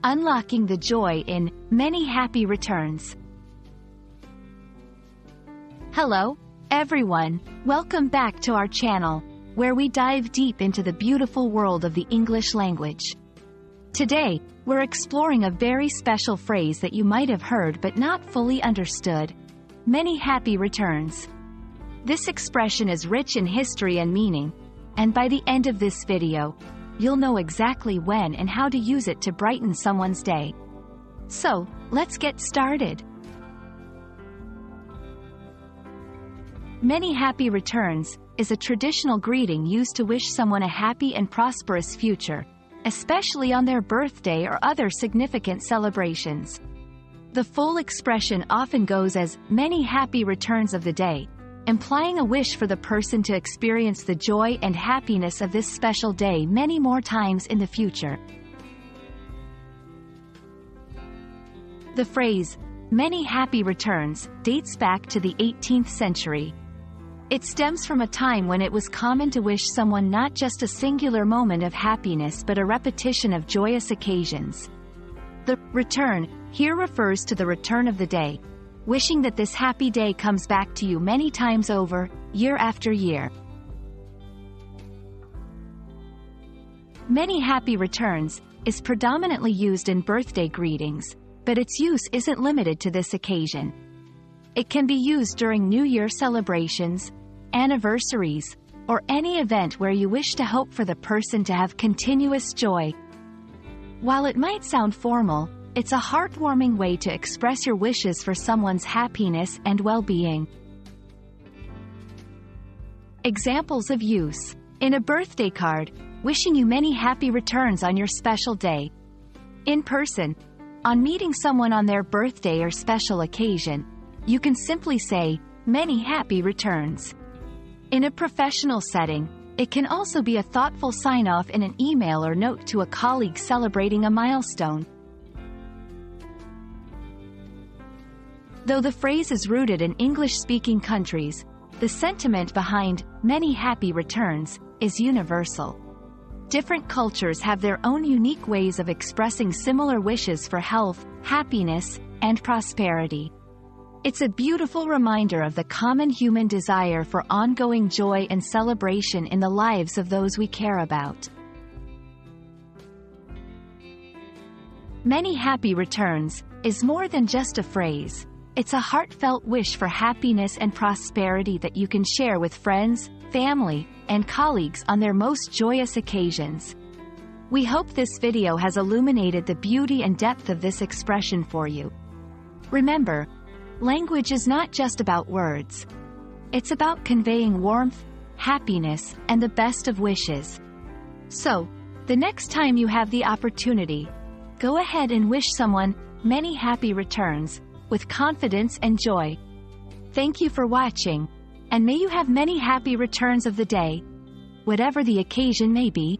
Unlocking the joy in many happy returns. Hello, everyone. Welcome back to our channel, where we dive deep into the beautiful world of the English language. Today, we're exploring a very special phrase that you might have heard but not fully understood. Many happy returns. This expression is rich in history and meaning, and by the end of this video, you'll know exactly when and how to use it to brighten someone's day. So, let's get started. Many happy returns is a traditional greeting used to wish someone a happy and prosperous future, especially on their birthday or other significant celebrations. The full expression often goes as many happy returns of the day, implying a wish for the person to experience the joy and happiness of this special day many more times in the future. The phrase, many happy returns, dates back to the 18th century. It stems from a time when it was common to wish someone not just a singular moment of happiness but a repetition of joyous occasions. The return here refers to the return of the day, wishing that this happy day comes back to you many times over, year after year. Many happy returns is predominantly used in birthday greetings, but its use isn't limited to this occasion. It can be used during New Year celebrations, anniversaries, or any event where you wish to hope for the person to have continuous joy. While it might sound formal, it's a heartwarming way to express your wishes for someone's happiness and well-being. Examples of use. In a birthday card, wishing you many happy returns on your special day. In person, on meeting someone on their birthday or special occasion, you can simply say, many happy returns. In a professional setting, it can also be a thoughtful sign-off in an email or note to a colleague celebrating a milestone. Though the phrase is rooted in English-speaking countries, the sentiment behind many happy returns is universal. Different cultures have their own unique ways of expressing similar wishes for health, happiness, and prosperity. It's a beautiful reminder of the common human desire for ongoing joy and celebration in the lives of those we care about. Many happy returns is more than just a phrase. It's a heartfelt wish for happiness and prosperity that you can share with friends, family, and colleagues on their most joyous occasions. We hope this video has illuminated the beauty and depth of this expression for you. Remember, language is not just about words. It's about conveying warmth, happiness, and the best of wishes. So, the next time you have the opportunity, go ahead and wish someone many happy returns, with confidence and joy. Thank you for watching, and may you have many happy returns of the day, whatever the occasion may be.